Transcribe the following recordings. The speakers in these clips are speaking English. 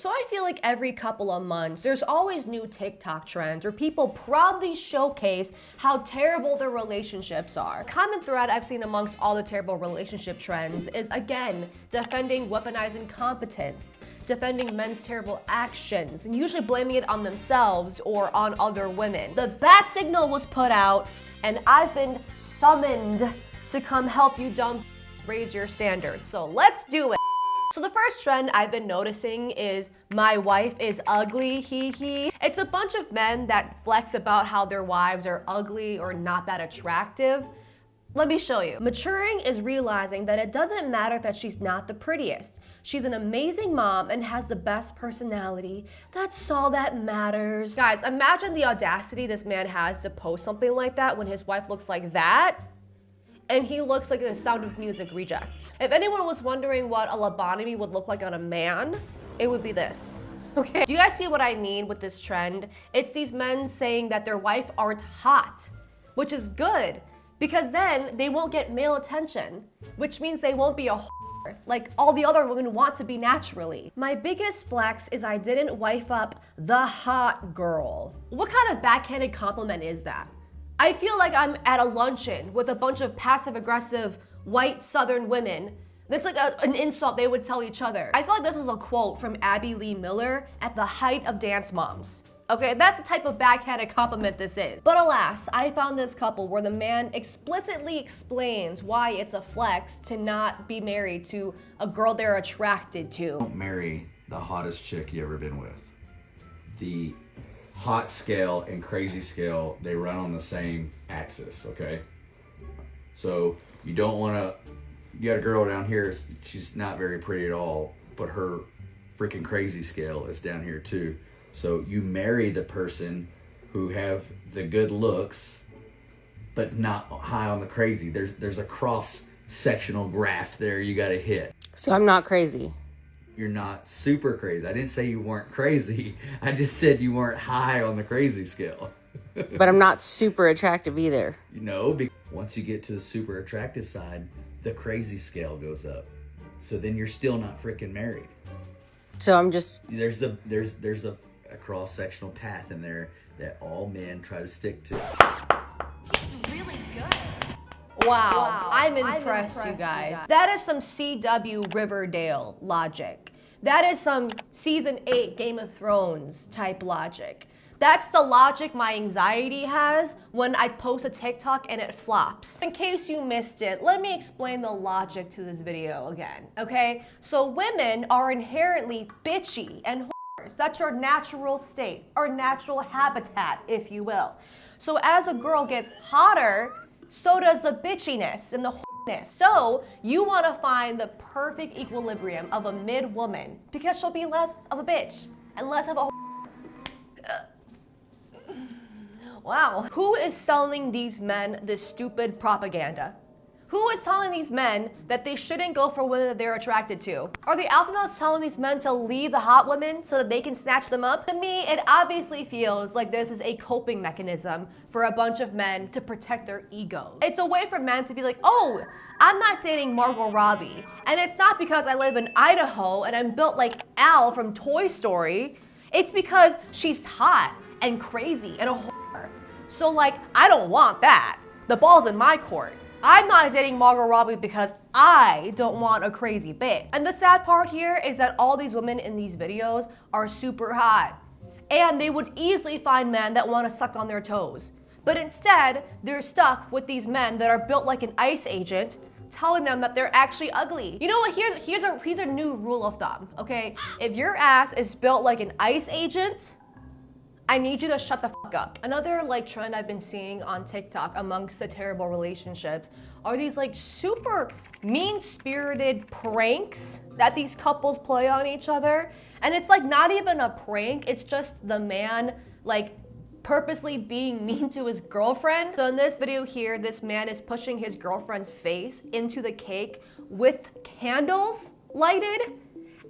So I feel like every couple of months, there's always new TikTok trends where people proudly showcase how terrible their relationships are. A common thread I've seen amongst all the terrible relationship trends is, again, defending weaponized incompetence, defending men's terrible actions, and usually blaming it on themselves or on other women. The bat signal was put out, and I've been summoned to come help you dumb raise your standards. So let's do it. So the first trend I've been noticing is my wife is ugly, hee hee. It's a bunch of men that flex about how their wives are ugly or not that attractive. Let me show you. Maturing is realizing that it doesn't matter that she's not the prettiest. She's an amazing mom and has the best personality. That's all that matters. Guys, imagine the audacity this man has to post something like that when his wife looks like that. And he looks like a Sound of Music reject. If anyone was wondering what a lobotomy would look like on a man, it would be this, okay? Do you guys see what I mean with this trend? It's these men saying that their wife aren't hot, which is good, because then they won't get male attention, which means they won't be a whore, like all the other women want to be naturally. My biggest flex is I didn't wife up the hot girl. What kind of backhanded compliment is that? I feel like I'm at a luncheon with a bunch of passive-aggressive white Southern women. That's like an insult they would tell each other. I feel like this is a quote from Abby Lee Miller at the height of Dance Moms. Okay, that's the type of backhanded compliment this is. But alas, I found this couple where the man explicitly explains why it's a flex to not be married to a girl they're attracted to. Don't marry the hottest chick you ever been with. The hot scale and crazy scale, they run on the same axis, okay? So you don't want to, you got a girl down here, she's not very pretty at all, but her freaking crazy scale is down here too. So you marry the person who have the good looks, but not high on the crazy. There's a cross-sectional graph there you got to hit. So I'm not crazy. You're not super crazy. I didn't say you weren't crazy. I just said you weren't high on the crazy scale. But I'm not super attractive either. You know, once you get to the super attractive side, the crazy scale goes up. So then you're still not freaking married. So I'm just... There's a cross-sectional path in there that all men try to stick to. She's really good. Wow, I'm impressed, you guys. That is some CW Riverdale logic. That is some season 8 Game of Thrones type logic. That's the logic my anxiety has when I post a TikTok and it flops. In case you missed it, let me explain the logic to this video again, okay? So women are inherently bitchy and whores. That's your natural state, or natural habitat, if you will. So as a girl gets hotter, so does the bitchiness and the whoreness. So you want to find the perfect equilibrium of a mid-woman because she'll be less of a bitch and less of a Wow. Who is selling these men this stupid propaganda? Who is telling these men that they shouldn't go for women that they're attracted to? Are the alpha males telling these men to leave the hot women so that they can snatch them up? To me, it obviously feels like this is a coping mechanism for a bunch of men to protect their egos. It's a way for men to be like, oh, I'm not dating Margot Robbie. And it's not because I live in Idaho and I'm built like Al from Toy Story. It's because she's hot and crazy and a whore. So like, I don't want that. The ball's in my court. I'm not dating Margot Robbie because I don't want a crazy bitch. And the sad part here is that all these women in these videos are super hot. And they would easily find men that want to suck on their toes. But instead, they're stuck with these men that are built like an ICE agent, telling them that they're actually ugly. You know what, here's a new rule of thumb, okay? If your ass is built like an ICE agent, I need you to shut the fuck up. Another like trend I've been seeing on TikTok amongst the terrible relationships are these like super mean-spirited pranks that these couples play on each other. And it's like not even a prank, it's just the man like purposely being mean to his girlfriend. So in this video here, this man is pushing his girlfriend's face into the cake with candles lighted.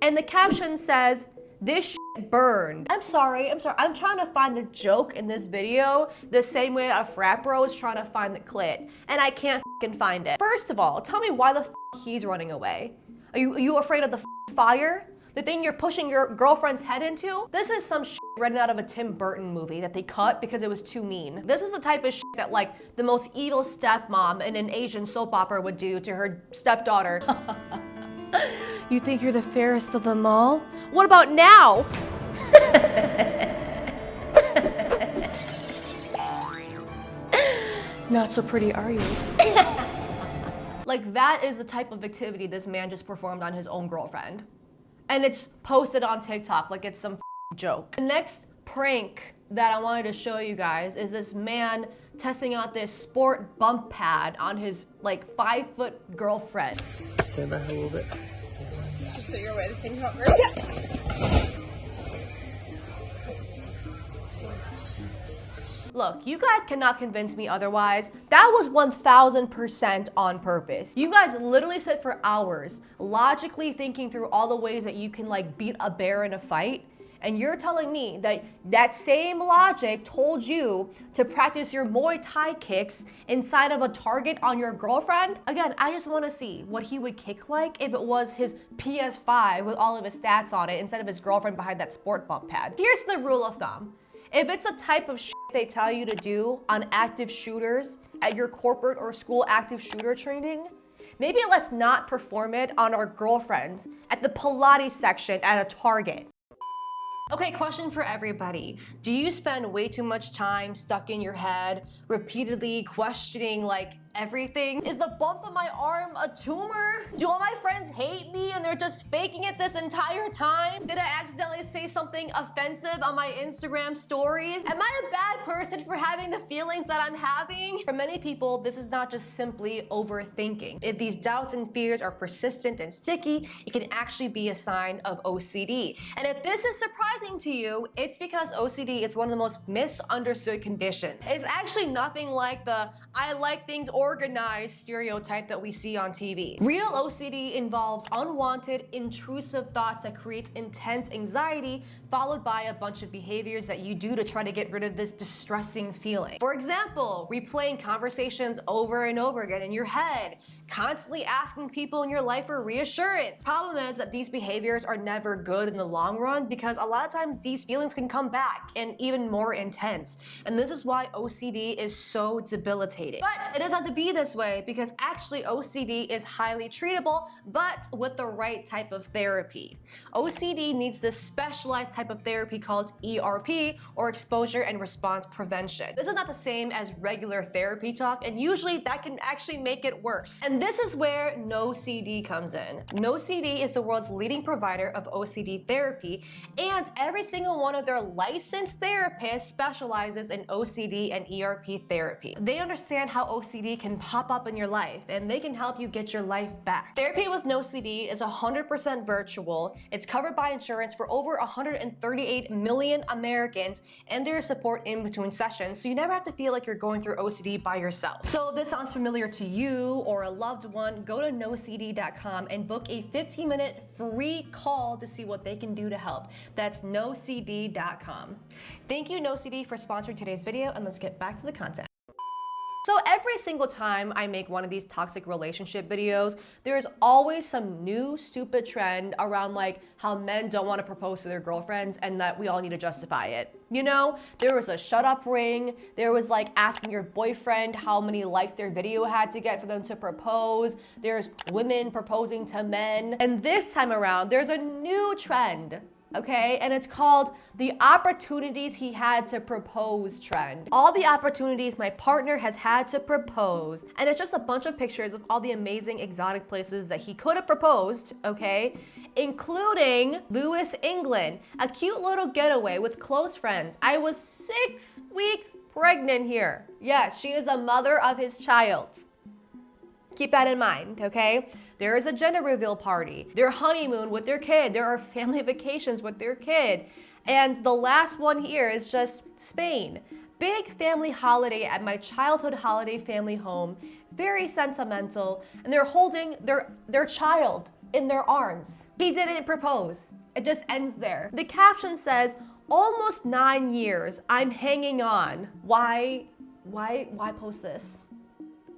And the caption says, "This shit burned." I'm sorry. I'm trying to find the joke in this video the same way a frat bro is trying to find the clit, and I can't fucking find it. First of all, tell me why the he's running away. Are you afraid of the fire? The thing you're pushing your girlfriend's head into? This is some shit written out of a Tim Burton movie that they cut because it was too mean. This is the type of shit that like the most evil stepmom in an Asian soap opera would do to her stepdaughter. You think you're the fairest of them all? What about now? Not so pretty, are you? Like, that is the type of activity this man just performed on his own girlfriend. And it's posted on TikTok like it's some joke. The next prank that I wanted to show you guys is this man testing out this sport bump pad on his like 5-foot girlfriend. Stand back a little bit. Just so you're aware, this thing hot. Look, you guys cannot convince me otherwise. That was 1000% on purpose. You guys literally sit for hours logically thinking through all the ways that you can like beat a bear in a fight. And you're telling me that that same logic told you to practice your Muay Thai kicks inside of a target on your girlfriend? Again, I just want to see what he would kick like if it was his PS5 with all of his stats on it instead of his girlfriend behind that sport bump pad. Here's the rule of thumb. If it's a type of shit they tell you to do on active shooters at your corporate or school active shooter training, maybe let's not perform it on our girlfriends at the Pilates section at a Target. Okay, question for everybody. Do you spend way too much time stuck in your head, repeatedly questioning like everything? Is the bump on my arm a tumor? Do all my friends hate me and they're just faking it this entire time? Did I accidentally say something offensive on my Instagram stories? Am I a bad person for having the feelings that I'm having? For many people, this is not just simply overthinking. If these doubts and fears are persistent and sticky, it can actually be a sign of OCD. And if this is surprising to you, it's because OCD is one of the most misunderstood conditions. It's actually nothing like the I like things organized stereotype that we see on TV. Real OCD involves unwanted, intrusive thoughts that create intense anxiety, followed by a bunch of behaviors that you do to try to get rid of this distressing feeling. For example, replaying conversations over and over again in your head, constantly asking people in your life for reassurance. Problem is that these behaviors are never good in the long run because a lot of times these feelings can come back and even more intense. And this is why OCD is so debilitating. But it doesn't have to be this way because actually OCD is highly treatable, but with the right type of therapy. OCD needs this specialized type of therapy called ERP, or exposure and response prevention. This is not the same as regular therapy talk, and usually that can actually make it worse. And this is where NOCD comes in. NOCD is the world's leading provider of OCD therapy, and every single one of their licensed therapists specializes in OCD and ERP therapy. They understand how OCD can pop up in your life, and they can help you get your life back. Therapy with NOCD is 100% virtual. It's covered by insurance for over 138 million Americans, and there is support in between sessions, so you never have to feel like you're going through OCD by yourself. So if this sounds familiar to you or a loved one, go to NOCD.com and book a 15-minute free call to see what they can do to help. That's NOCD.com. Thank you, NOCD, for sponsoring today's video, and let's get back to the content. So every single time I make one of these toxic relationship videos, there's always some new stupid trend around like how men don't want to propose to their girlfriends and that we all need to justify it. You know, there was a shut up ring, there was like asking your boyfriend how many likes their video had to get for them to propose, there's women proposing to men, and this time around there's a new trend. Okay, and it's called the opportunities he had to propose trend. All the opportunities my partner has had to propose. And it's just a bunch of pictures of all the amazing exotic places that he could have proposed, okay? Including Lewis, England, a cute little getaway with close friends. I was 6 weeks pregnant here. Yes, she is the mother of his child. Keep that in mind, okay? There is a gender reveal party, their honeymoon with their kid, there are family vacations with their kid. And the last one here is just Spain. Big family holiday at my childhood holiday family home, very sentimental, and they're holding their child in their arms. He didn't propose. It just ends there. The caption says, almost 9 years, I'm hanging on. Why post this?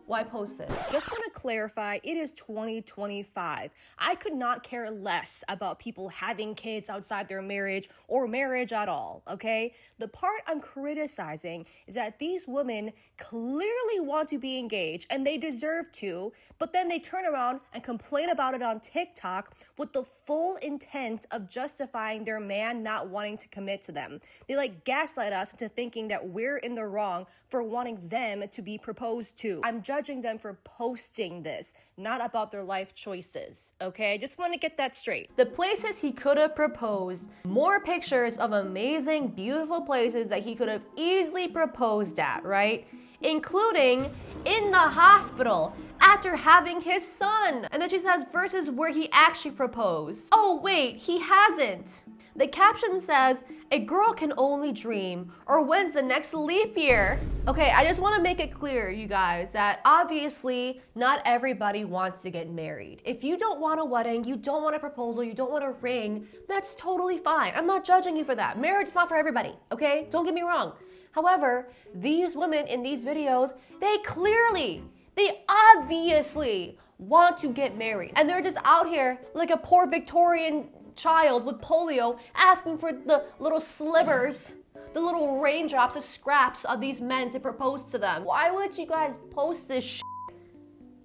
Why post this? Just want to clarify, it is 2025. I could not care less about people having kids outside their marriage or marriage at all, okay? The part I'm criticizing is that these women clearly want to be engaged and they deserve to, but then they turn around and complain about it on TikTok with the full intent of justifying their man not wanting to commit to them. They like gaslight us into thinking that we're in the wrong for wanting them to be proposed to. I'm judging them for posting this, not about their life choices, okay? I just want to get that straight. The places he could have proposed, more pictures of amazing, beautiful places that he could have easily proposed at, right? Including in the hospital after having his son. And then she says versus where he actually proposed. Oh wait, he hasn't. The caption says, a girl can only dream, or when's the next leap year? Okay, I just want to make it clear, you guys, that obviously not everybody wants to get married. If you don't want a wedding, you don't want a proposal, you don't want a ring, that's totally fine. I'm not judging you for that. Marriage is not for everybody, okay? Don't get me wrong. However, these women in these videos, they obviously want to get married. And they're just out here like a poor Victorian child with polio asking for the little slivers, the little raindrops, the scraps of these men to propose to them. Why would you guys post this shit?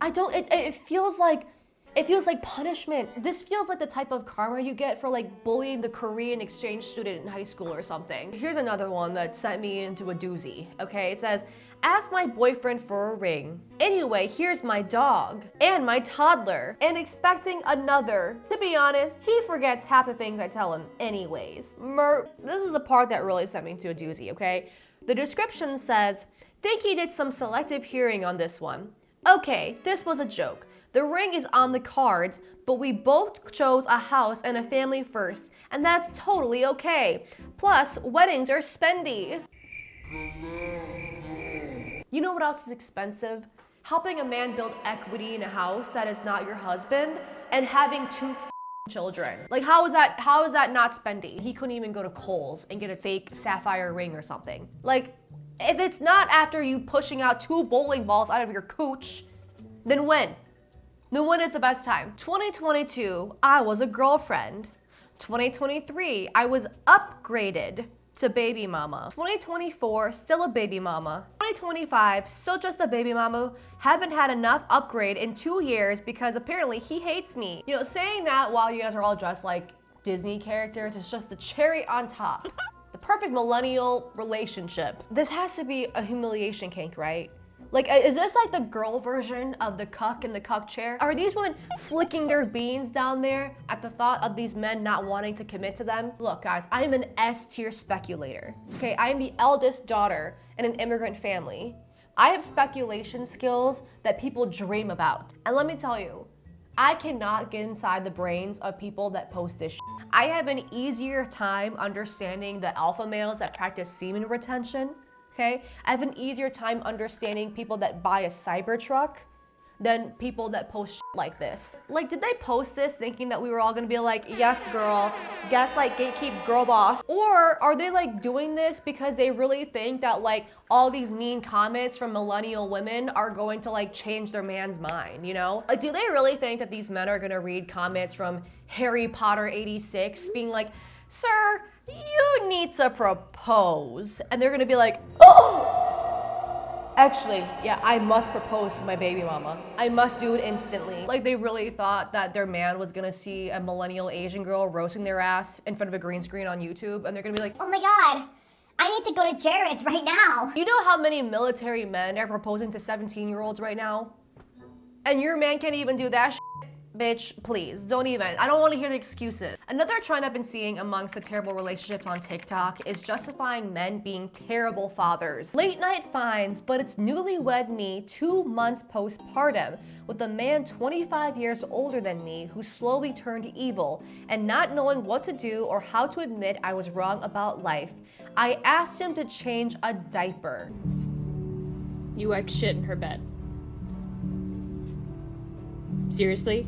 It feels like punishment. This feels like the type of karma you get for like bullying the Korean exchange student in high school or something. Here's another one that sent me into a doozy, okay? It says, ask my boyfriend for a ring. Anyway, here's my dog and my toddler and expecting another. To be honest, he forgets half the things I tell him anyways. This is the part that really sent me into a doozy, okay? The description says, think he did some selective hearing on this one. Okay, this was a joke. The ring is on the cards, but we both chose a house and a family first, and that's totally okay. Plus, weddings are spendy. You know what else is expensive? Helping a man build equity in a house that is not your husband and having two children. Like, how is that not spendy? He couldn't even go to Kohl's and get a fake sapphire ring or something. Like, if it's not after you pushing out 2 bowling balls out of your cooch, then when? Then when is the best time? 2022, I was a girlfriend. 2023, I was upgraded to baby mama. 2024, still a baby mama. 2025, still just a baby mama. Haven't had enough upgrade in 2 years because apparently he hates me. You know, saying that while you guys are all dressed like Disney characters is just the cherry on top. The perfect millennial relationship. This has to be a humiliation cake, right? Like, is this like the girl version of the cuck in the cuck chair? Are these women flicking their beans down there at the thought of these men not wanting to commit to them? Look, guys, I am an S-tier speculator, okay? I am the eldest daughter in an immigrant family. I have speculation skills that people dream about. And let me tell you, I cannot get inside the brains of people that post this shit. I have an easier time understanding the alpha males that practice semen retention. Okay, I have an easier time understanding people that buy a Cybertruck than people that post shit like this. Like, did they post this thinking that we were all gonna be like, yes, girl, gaslight, gatekeep, girl boss? Or are they like doing this because they really think that like all these mean comments from millennial women are going to like change their man's mind, you know? Like, do they really think that these men are gonna read comments from Harry Potter 86 being like, sir, you need to propose. And they're gonna be like, oh! Actually, yeah, I must propose to my baby mama. I must do it instantly. Like, they really thought that their man was gonna see a millennial Asian girl roasting their ass in front of a green screen on YouTube, and they're gonna be like, oh my God, I need to go to Jared's right now. You know how many military men are proposing to 17-year-olds right now? And your man can't even do that shit? Bitch, please, don't even. I don't want to hear the excuses. Another trend I've been seeing amongst the terrible relationships on TikTok is justifying men being terrible fathers. Late night finds, but it's newlywed me 2 months postpartum with a man 25 years older than me who slowly turned evil and not knowing what to do or how to admit I was wrong about life. I asked him to change a diaper. You wiped shit in her bed. Seriously?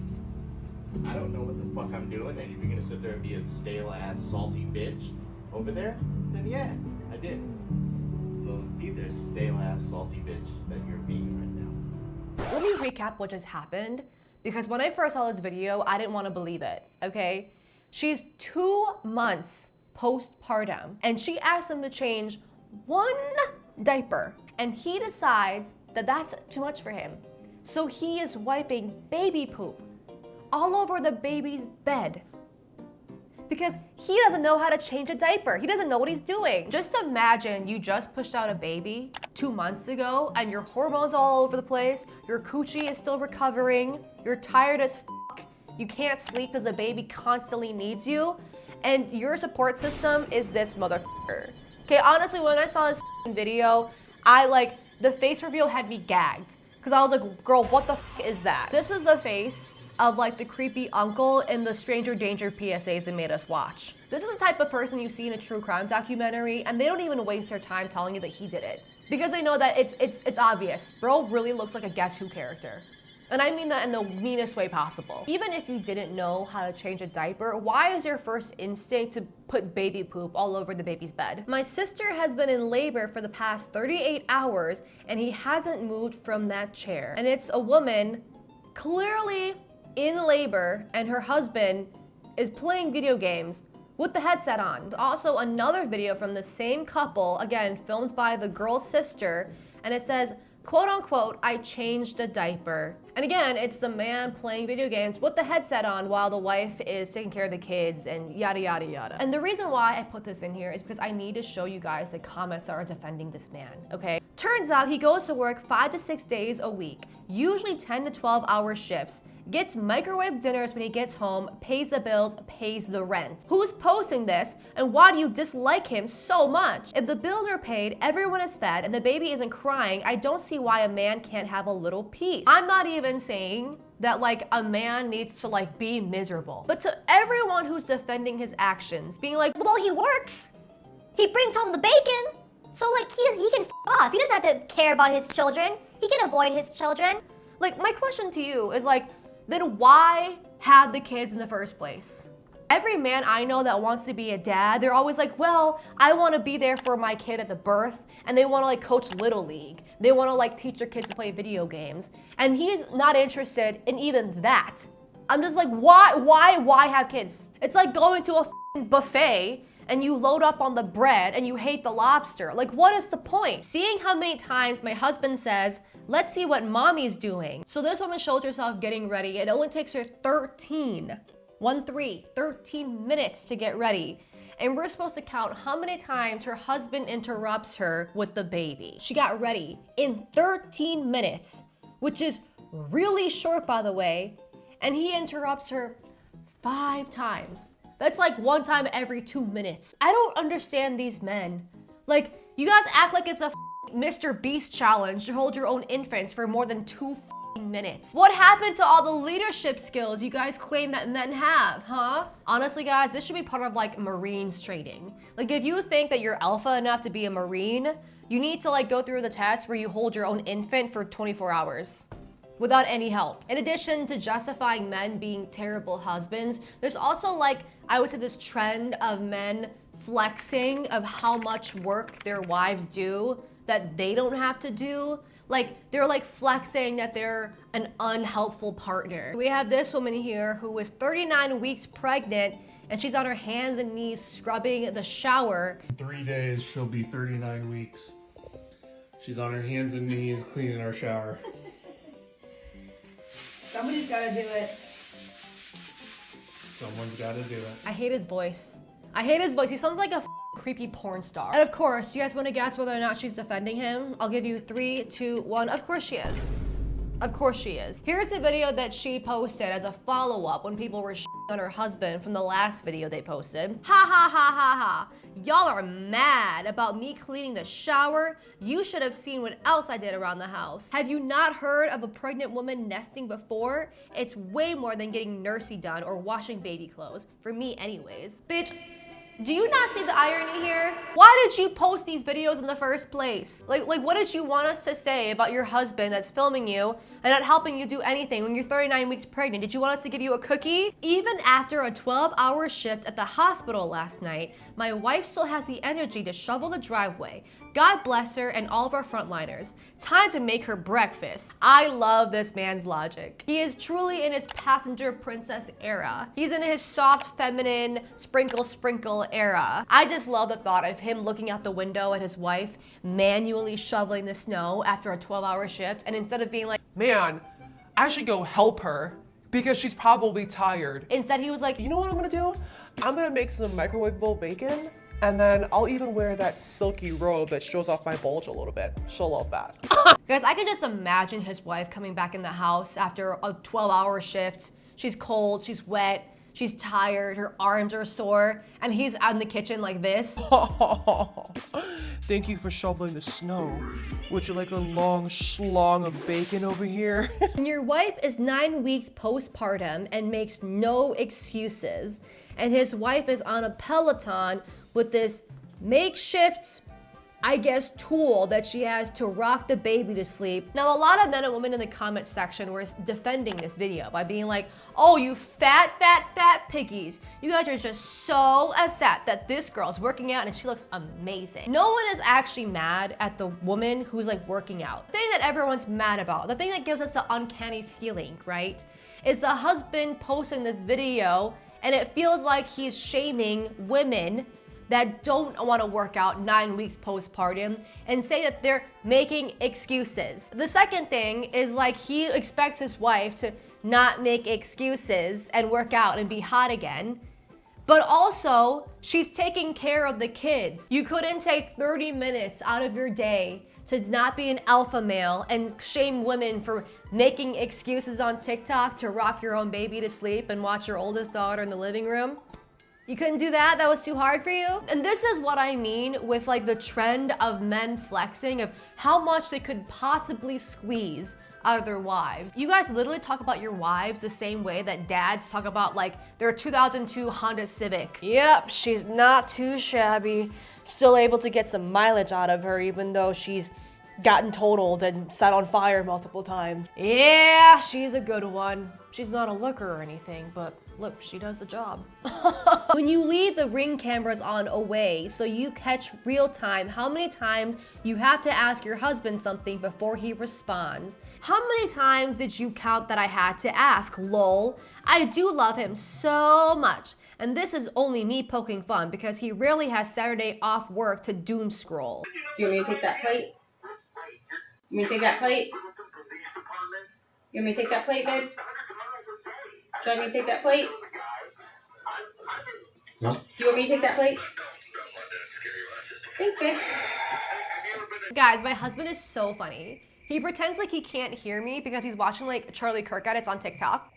I don't know what the fuck I'm doing, and if you're gonna sit there and be a stale-ass, salty bitch over there, then yeah, I did. So be there, stale-ass, salty bitch that you're being right now. Let me recap what just happened, because when I first saw this video, I didn't want to believe it, okay? She's 2 months postpartum, and she asked him to change 1 diaper, and he decides that that's too much for him. So he is wiping baby poop all over the baby's bed because he doesn't know how to change a diaper. He doesn't know what he's doing. Just imagine you just pushed out a baby 2 months ago and your hormones all over the place, your coochie is still recovering, you're tired as fuck, you can't sleep because the baby constantly needs you, and your support system is this motherfucker. Okay, honestly, when I saw this video, the face reveal had me gagged. Because I was like, girl, what the fuck is that? This is the face of like the creepy uncle in the Stranger Danger PSAs they made us watch. This is the type of person you see in a true crime documentary, and they don't even waste their time telling you that he did it. Because they know that it's obvious. Bro really looks like a Guess Who character. And I mean that in the meanest way possible. Even if you didn't know how to change a diaper, why is your first instinct to put baby poop all over the baby's bed? My sister has been in labor for the past 38 hours and he hasn't moved from that chair. And it's a woman clearly in labor and her husband is playing video games with the headset on. There's also another video from the same couple, again, filmed by the girl's sister, and it says, quote unquote, I changed a diaper. And again, it's the man playing video games with the headset on while the wife is taking care of the kids and yada, yada, yada. And the reason why I put this in here is because I need to show you guys the comments that are defending this man, okay? Turns out he goes to work 5 to 6 days a week, usually 10 to 12 hour shifts, gets microwave dinners when he gets home, pays the bills, pays the rent. Who's posting this, and why do you dislike him so much? If the bills are paid, everyone is fed, and the baby isn't crying, I don't see why a man can't have a little peace. I'm not even saying that like a man needs to like be miserable. But to everyone who's defending his actions, being like, Well, he works. He brings home the bacon. So like he can f off. He doesn't have to care about his children. He can avoid his children. like my question to you is like, then why have the kids in the first place? Every man I know that wants to be a dad, they're always like, well, I want to be there for my kid at the birth, and they want to like coach Little League. They want to like teach their kids to play video games. And he's not interested in even that. I'm just like, why have kids? It's like going to a buffet and you load up on the bread and you hate the lobster. Like, what is the point? Seeing how many times my husband says, let's see what mommy's doing. So this woman shows herself getting ready. It only takes her 13 minutes to get ready. And we're supposed to count how many times her husband interrupts her with the baby. She got ready in 13 minutes, which is really short, by the way. And he interrupts her 5 times. That's like 1 time every 2 minutes. I don't understand these men. Like, you guys act like it's a Mr. Beast challenge to hold your own infants for more than 2 minutes. What happened to all the leadership skills you guys claim that men have, huh? Honestly, guys, this should be part of like Marines training. Like, if you think that you're alpha enough to be a Marine, you need to like go through the test where you hold your own infant for 24 hours. Without any help. In addition to justifying men being terrible husbands, there's also like, I would say this trend of men flexing of how much work their wives do that they don't have to do. Like, they're like flexing that they're an unhelpful partner. We have this woman here who was 39 weeks pregnant and she's on her hands and knees scrubbing the shower. In 3 days, she'll be 39 weeks. She's on her hands and knees cleaning our shower. Somebody's gotta do it. Someone's gotta do it. I hate his voice. I hate his voice. He sounds like a creepy porn star. And of course, you guys want to guess whether or not she's defending him? I'll give you 3, 2, 1. Of course she is. Of course she is. Here's the video that she posted as a follow-up when people were on her husband from the last video they posted. Ha ha ha ha ha. Y'all are mad about me cleaning the shower. You should have seen what else I did around the house. Have you not heard of a pregnant woman nesting before? It's way more than getting nursey done or washing baby clothes. For me anyways. Bitch, Do you not see the irony here? Why did you post these videos in the first place? Like what did you want us to say about your husband that's filming you and not helping you do anything when you're 39 weeks pregnant? Did you want us to give you a cookie? Even after a 12-hour shift at the hospital last night, my wife still has the energy to shovel the driveway. God bless her and all of our frontliners. Time to make her breakfast. I love this man's logic. He is truly in his passenger princess era. He's in his soft, feminine, sprinkle era. I just love the thought of him looking out the window at his wife manually shoveling the snow after a 12-hour shift, and instead of being like, man, I should go help her because she's probably tired. Instead he was like, You know what I'm gonna do? I'm gonna make some microwavable bacon, and then I'll even wear that silky robe that shows off my bulge a little bit. She'll love that. Guys, I can just imagine his wife coming back in the house after a 12-hour shift. She's cold, she's wet, she's tired, her arms are sore, and he's out in the kitchen like this. Thank you for shoveling the snow. Would you like a long schlong of bacon over here? And your wife is 9 weeks postpartum and makes no excuses. And his wife is on a Peloton with this makeshift, I guess, tool that she has to rock the baby to sleep. Now, a lot of men and women in the comment section were defending this video by being like, oh, you fat piggies. You guys are just so upset that this girl's working out and she looks amazing. No one is actually mad at the woman who's like working out. The thing that everyone's mad about, the thing that gives us the uncanny feeling, right, is the husband posting this video and it feels like he's shaming women that don't want to work out 9 weeks postpartum and say that they're making excuses. The second thing is like he expects his wife to not make excuses and work out and be hot again. But also, she's taking care of the kids. You couldn't take 30 minutes out of your day to not be an alpha male and shame women for making excuses on TikTok to rock your own baby to sleep and watch your oldest daughter in the living room. You couldn't do that? That was too hard for you? And this is what I mean with like the trend of men flexing of how much they could possibly squeeze out of their wives. You guys literally talk about your wives the same way that dads talk about like their 2002 Honda Civic. Yep, she's not too shabby. Still able to get some mileage out of her even though she's gotten totaled and set on fire multiple times. Yeah, she's a good one. She's not a looker or anything, but look, she does the job. When you leave the Ring cameras on away so you catch real time how many times you have to ask your husband something before he responds. How many times did you count that I had to ask, lol? I do love him so much. And this is only me poking fun because he rarely has Saturday off work to doom scroll. Do you want me to take that plate? You want me to take that plate? You want me to take that plate, babe? Do you want me to take that plate? No. Do you want me to take that plate? Thanks, babe. Guys, my husband is so funny. He pretends like he can't hear me because he's watching like Charlie Kirk edits on TikTok.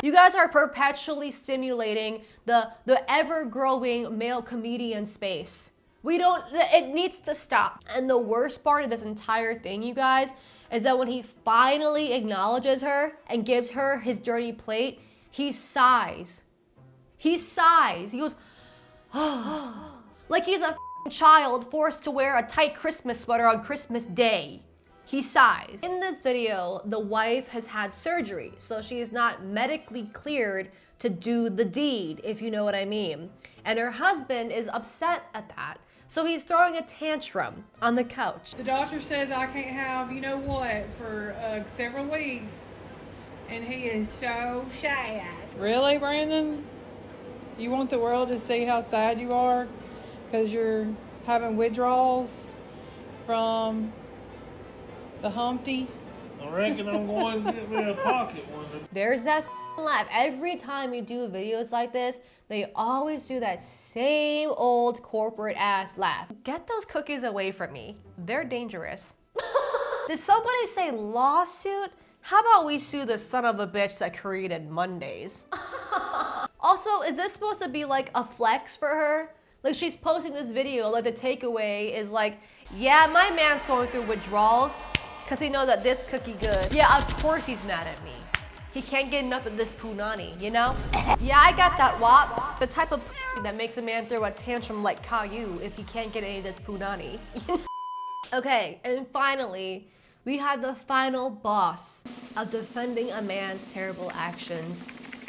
You guys are perpetually stimulating the ever-growing male comedian space. It needs to stop. And the worst part of this entire thing, you guys, is that when he finally acknowledges her and gives her his dirty plate, he sighs. He sighs. He goes, oh, like he's a child forced to wear a tight Christmas sweater on Christmas Day. He sighs. In this video, the wife has had surgery, so she is not medically cleared to do the deed, if you know what I mean. And her husband is upset at that. So he's throwing a tantrum on the couch. The doctor says I can't have, you know what, for several weeks. And he is so sad. Really, Brandon? You want the world to see how sad you are? Because you're having withdrawals from the Humpty? I reckon I'm going to get me a pocket one. There's that laugh. Every time you do videos like this, they always do that same old corporate ass laugh. Get those cookies away from me. They're dangerous. Did somebody say lawsuit? How about we sue the son of a bitch that created Mondays? Also, is this supposed to be like a flex for her? Like she's posting this video, like the takeaway is like, yeah, my man's going through withdrawals because he knows that this cookie good. Yeah, of course he's mad at me. he can't get enough of this punani, you know? Yeah, I got that wop. The type of that makes a man throw a tantrum like Caillou if he can't get any of this punani. Okay, and finally, we have the final boss of defending a man's terrible actions.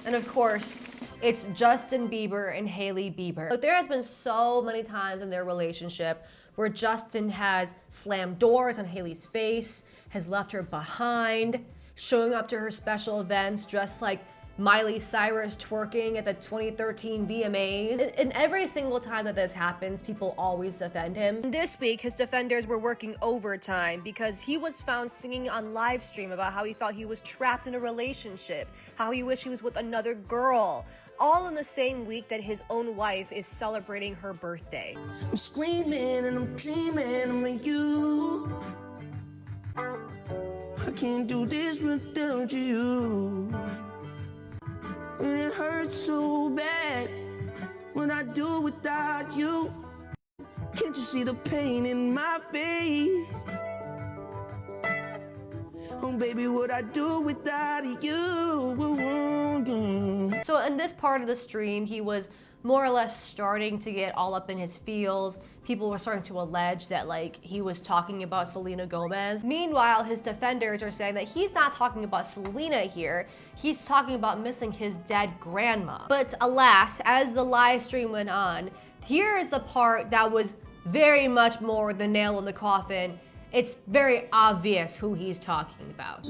And of course, it's Justin Bieber and Hailey Bieber. Look, there has been so many times in their relationship where Justin has slammed doors on Hailey's face, has left her behind, showing up to her special events dressed like Miley Cyrus twerking at the 2013 VMAs. And every single time that this happens, people always defend him. This week, his defenders were working overtime because he was found singing on live stream about how he thought he was trapped in a relationship, how he wished he was with another girl, all in the same week that his own wife is celebrating her birthday. I'm screaming and I'm dreaming of you. I can't do this without you. And it hurts so bad when I do without you. Can't you see the pain in my face? Oh baby, what I do without you. So in this part of the stream, he was more or less starting to get all up in his feels. People were starting to allege that like he was talking about Selena Gomez. Meanwhile, his defenders are saying that he's not talking about Selena here. He's talking about missing his dead grandma. But alas, as the live stream went on, here is the part that was very much more the nail in the coffin. It's very obvious who he's talking about.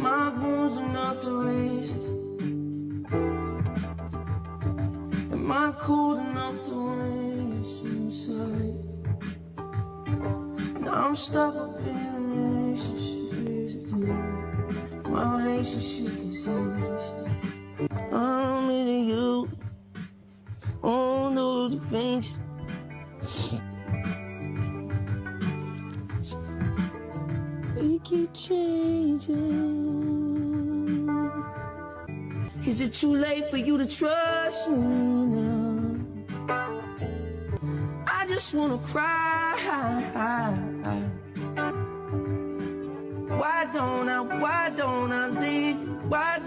My wounds are not the races. Am I cold enough to race inside? Now I'm stuck up in a relationship. My relationship is easy. I'm into you. Oh no, the things. We keep changing. Is it too late for you to trust me now? I just wanna cry. Why don't I leave? Why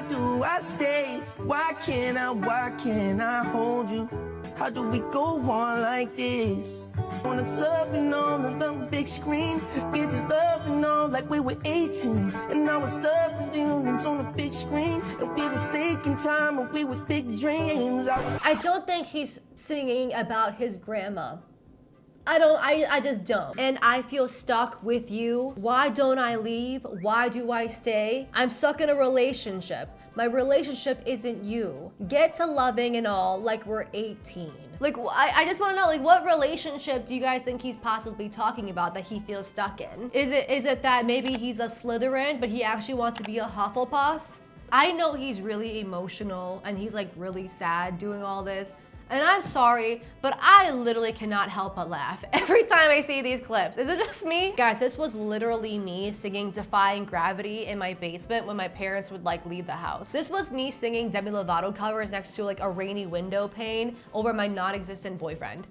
do I stay? Why can't I hold you? How do we go on like this? Wanna surfing on the big screen, get to loving on like we were 18, and I was stuffing demons on the big screen, and we were taking time and we were big dreams. I don't think he's singing about his grandma. I just don't. And I feel stuck with you. Why don't I leave? Why do I stay? I'm stuck in a relationship. My relationship isn't you. Get to loving and all like we're 18. Like, I just want to know, like, what relationship do you guys think he's possibly talking about that he feels stuck in? Is it that maybe he's a Slytherin, but he actually wants to be a Hufflepuff? I know he's really emotional and he's like really sad doing all this. And I'm sorry, but I literally cannot help but laugh every time I see these clips. Is it just me? Guys, this was literally me singing Defying Gravity in my basement when my parents would like leave the house. This was me singing Demi Lovato covers next to like a rainy window pane over my non-existent boyfriend.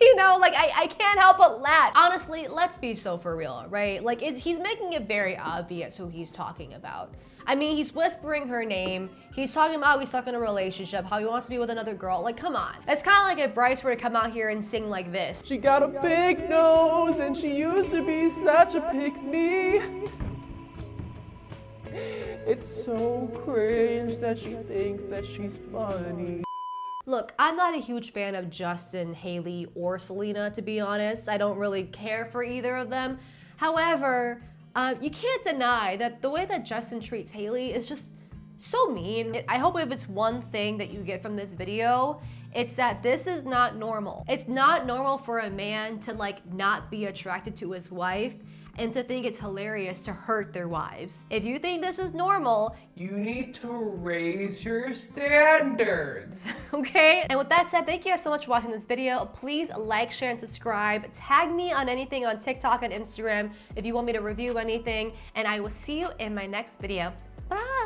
You know, like I can't help but laugh. Honestly, let's be so for real, right? Like he's making it very obvious who he's talking about. I mean, he's whispering her name. He's talking about how he's stuck in a relationship, how he wants to be with another girl. Like, come on. It's kind of like if Bryce were to come out here and sing like this. She got a big nose and she used to be such a pick-me. It's so cringe that she thinks that she's funny. Look, I'm not a huge fan of Justin, Hailey, or Selena, to be honest. I don't really care for either of them. However, you can't deny that the way that Justin treats Hailey is just so mean. I hope if it's one thing that you get from this video, it's that this is not normal. It's not normal for a man to like not be attracted to his wife and to think it's hilarious to hurt their wives. If you think this is normal, you need to raise your standards. Okay? And with that said, thank you guys so much for watching this video. Please like, share, and subscribe. Tag me on anything on TikTok and Instagram if you want me to review anything. And I will see you in my next video. Bye.